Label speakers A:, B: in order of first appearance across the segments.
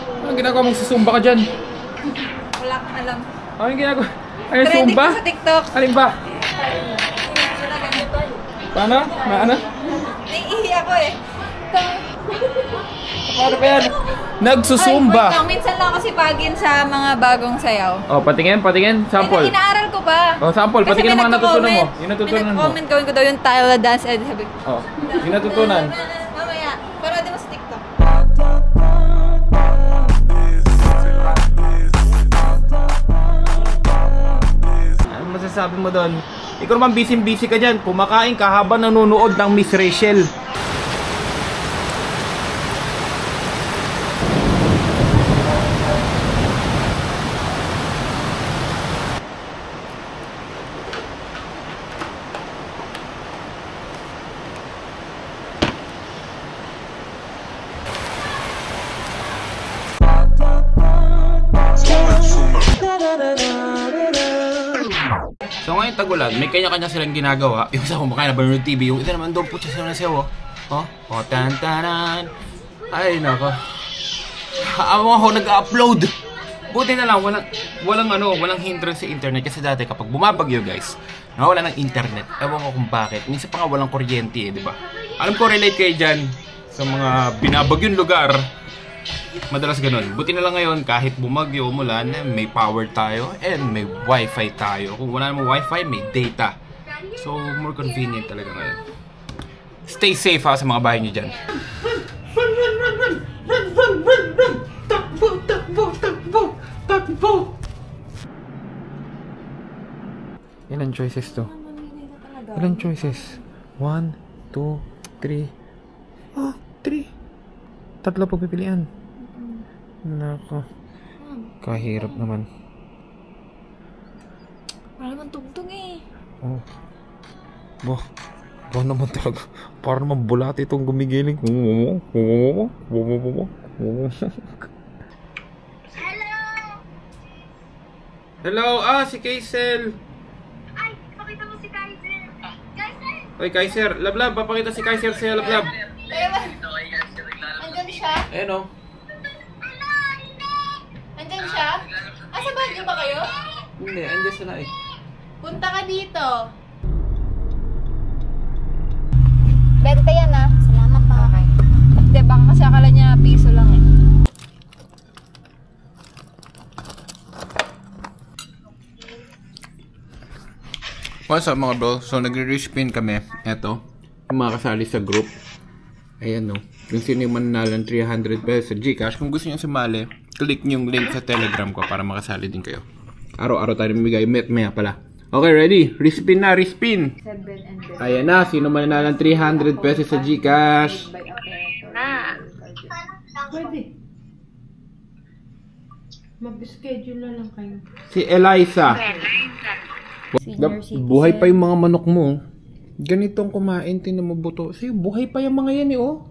A: Anong ginagawa mong susumba ka dyan?
B: Wala kang alam.
A: Anong ginagawa? Ayun,
B: Trending
A: sumba?
B: ko sa TikTok.
A: Alin ba? Paano? Ano?
B: Naiihi ako eh.
A: Paano ba yan? Nagsusumba.
B: Ay, wait lang. Minsan lang kasi pagin sa mga bagong sayaw.
A: Oh, patingin. Sample.
B: Inaaral ko pa.
A: Oh, sample.
B: Kasi
A: Patingin ang mga natutunan mo. Yung
B: May
A: natutunan mo.
B: nag-comment gawin ko daw yung Tyler dance. Eh, sabi ko.
A: Oh, yung natutunan.
B: Mamaya. Pero di mo sa TikTok.
A: Ano masasabi mo doon? Ikaw naman busy ka dyan. Kumakain ka habang nanonood ng Miss Rachel. So ngayon tagulan, may kanya-kanya silang ginagawa. Yung isa kumakain na Bernard TV, yung isa naman doon po siya na siya, oh. Oh, tan-tanan. Ay, nako. Ako nag-upload. Buti na lang, walang hindrance sa internet. Kasi dati kapag bumabagyo guys, nawala ng internet. Ewan ko kung bakit. Minsan pa nga walang kuryente di ba? Alam ko relate kayo dyan sa mga binabagyong lugar. Madalas ganun. Buti na lang ngayon, kahit bumagyo, umulan, may power tayo and may wifi tayo. Kung wala namang wifi, may data. So, more convenient talaga ngayon. Stay safe ha sa mga bahay nyo dyan. Run! Takbo! Ilan choices to? Ilan choices? 1, 2, 3. Oh, 3. Tatlo pagpipilian. Nako. Kahirap naman.
B: Wala naman tugtog eh.
A: Oh. Ba naman talaga. Para naman bulati itong gumigiling. Hello! Si Kaisel!
C: Ay, pakita mo si Kaiser! Kaiser!
A: Oy, Kaiser! Lablab! Papakita si Kaiser sa'yo, Lablab!
B: Andyan siya?
A: Ayan o.
B: Andyan siya? Sa Baguio ba kayo?
A: Hindi, andyan siya na eh.
B: Punta ka dito. 20 yan ah. Salamat pa. Okay. Hindi, baka kasi akala niya piso lang eh.
A: What's up mga bro? So nagre-respin kami. Eto, yung mga kasali sa group. Ayan no. Kung sino yung mananalan 300 pesos sa Gcash. Kung gusto nyo sumali, click nyo yung link sa Telegram ko para makasali din kayo. Araw-araw tayo namimigay. Maya pala. Okay, ready? Respin na, respin! Ayan na, sino mananalan 300 pesos sa Gcash?
D: Pwede. Mag-schedule na lang kayo.
A: Si Eliza. Buhay pa yung mga manok mo. Ganitong kumain, tinan mo buto. Sige, buhay pa yung mga yan eh, oh.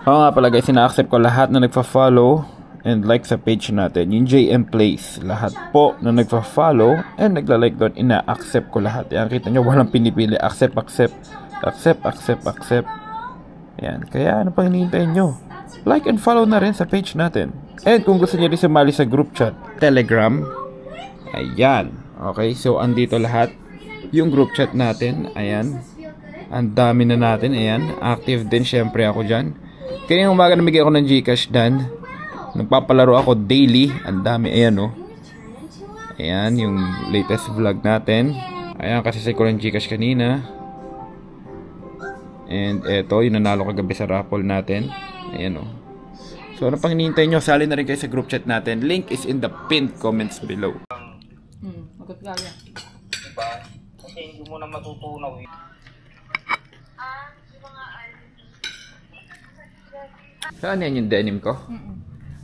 A: Oo nga pala guys, ina-accept ko lahat na nagfa-follow and like sa page natin, yung JM Place. Lahat po na nagfa-follow and nagla-like doon, ina-accept ko lahat. Yan, kita nyo, walang pinipili. Accept. Yan, kaya ano pang hinihintayin nyo? Like and follow na rin sa page natin. And kung gusto nyo rin sumali sa group chat, Telegram, ayan. Okay, so andito lahat. Yung group chat natin, ayan. Ang dami na natin, ayan. Active din, syempre ako dyan. Kaya umaga namigay ako ng Gcash dan. Nagpapalaro ako daily. Ang dami, ayan oh. Ayan, yung latest vlog natin. Ayan, kasi sa ko ng Gcash kanina. And eto, yung nanalo kagabi sa raffle natin. Ayan oh. So, ano pang hinihintay nyo? Sali na rin kayo sa group chat natin. Link is in the pinned comments below.
D: Magot gaya.
E: Diba? Kasi hindi mo na matutunaw eh.
A: Saan yan yung denim ko?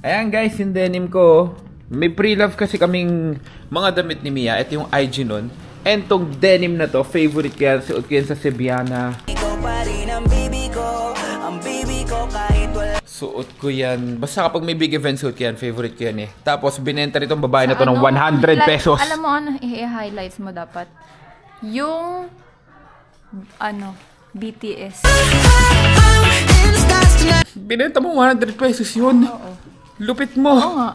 A: Ayan guys, yung denim ko. May pre-love kasi kaming mga damit ni Mia. Ito yung IG nun. And tong denim na to, favorite ko yan. Suot ko yan sa Cebiana. Suot ko yan. Basta kapag may big event suot ko yan, favorite ko yan eh. Tapos binenta rin itong babae na to ng 100 pesos.
B: Alam mo ano, i-highlights mo dapat. Yung, BTS.
A: Binenta mo 100 pesos yun.
B: Oo.
A: Lupit mo.
B: Oo nga.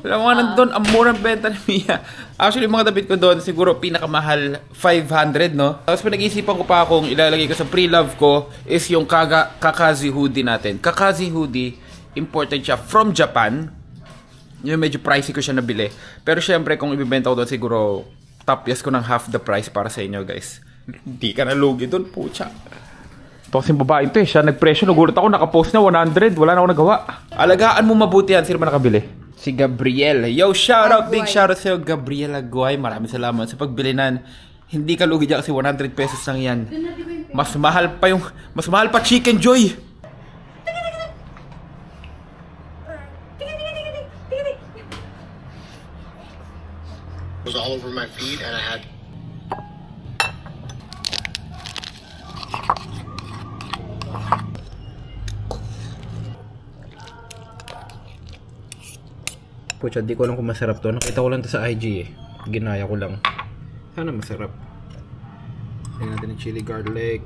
A: Alam mo nga nandun, ang murang benta ni Mia. Actually, mga damit ko doon, siguro pinakamahal, 500, no? Tapos pinag-iisipan ko pa kung ilalagay ko sa pre-love ko is yung Kakazi hoodie natin. Kakazi hoodie, imported siya from Japan. Yung medyo pricey ko siya nabili. Pero syempre, kung ibibenta ko doon, siguro tapyas ko ng half the price para sa inyo, guys. Hindi ka nalugi doon, pucha. Ito kasing babae ito eh. Siya nagpresyo. Nagulat ako, nakapost na 100. Wala na ako nagawa. Alagaan mo mabuti yan. Sino ba nakabili? Si Gabriel. Yo, shoutout! Big shoutout sa'yo, Gabriel Aguay. Maraming salamat sa pagbili nan. Hindi ka lugi dyan kasi 100 pesos lang yan. Mas mahal pa Chicken Joy.
F: Was all over my feet and I had
A: Pucha, di ko alam kung masarap to. Nakita ko lang to sa IG eh. Ginaya ko lang. Sana masarap. Lagyan natin ng chili garlic.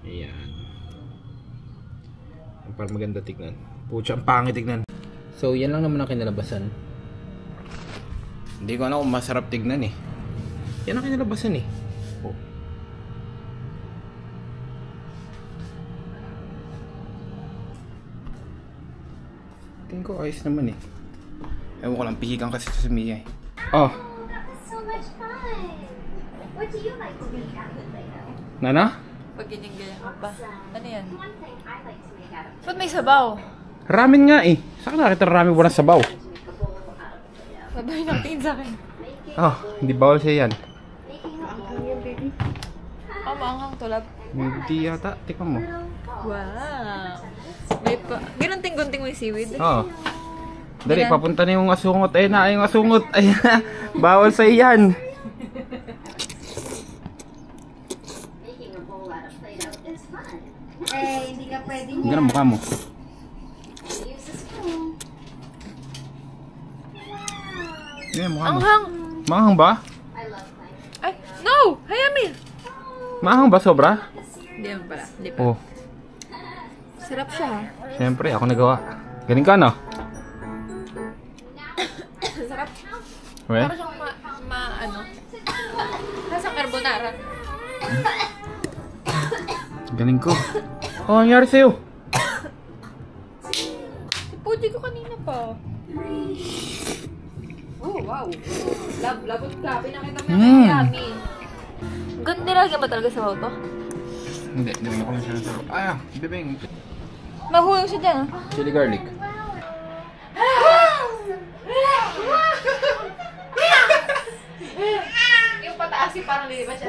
A: Ayan. Para maganda tignan. Pucha, ang pangit tignan. So, yan lang naman ang kinalabasan. Hindi ko alam kung masarap tignan eh. Yan ang kinalabasan eh. Oh. Tingin ko ayos naman eh. Ewan ko lang, pihikan kasi sa Mia eh. Oh,
C: That was so much fun. What do you like to make out of Play-Doh?
A: Nana?
B: Pag ganyan ka ba? Ano yan?
C: One thing I like to make out of
B: Ba't may sabaw?
A: Ramen nga eh. Saan ka nakita ramen walang sabaw?
B: Sabay natin sa akin.
A: Oh, hindi bawal siya yan.
B: Maanghang tulad.
A: Hindi yata. Tikman mo.
B: Wow. May pa... Ginunting-gunting mo yung seaweed.
A: Oh. Dali, papunta na yung asungot. Ayun na, yung asungot. Ayun na. Bawal sa iyan.
C: making a bowl out of Play-Doh is fun. Eh, hindi ka pwede
A: Hindi na mukha mo.
C: use a spoon. Wow.
A: Hindi na mukha mo.
B: Anghang!
A: Maanghang ba?
C: I love playing.
B: Ay! No! Hayami!
A: Maanghang ba sobra?
B: Hindi naman pala. Hindi pa.
A: Oh.
B: Sarap siya ha.
A: Siyempre, ako nagawa. Galing ka, no?
B: Sarap.
A: Well,
B: Parang siyang ano? Nasa carbonara.
A: galing ko. Oh, ang nangyari sa'yo?
B: Puji ko kanina pa. Oh, wow. Labot ka. Pinakita mo yung yummy. Ganda lagi ba talaga sa auto?
A: Hindi mo ko lang siya nasarap. Ah, bibing.
B: Mahulog siya dyan.
A: Chili garlic.
B: Yung pataas yung parang liliba siya.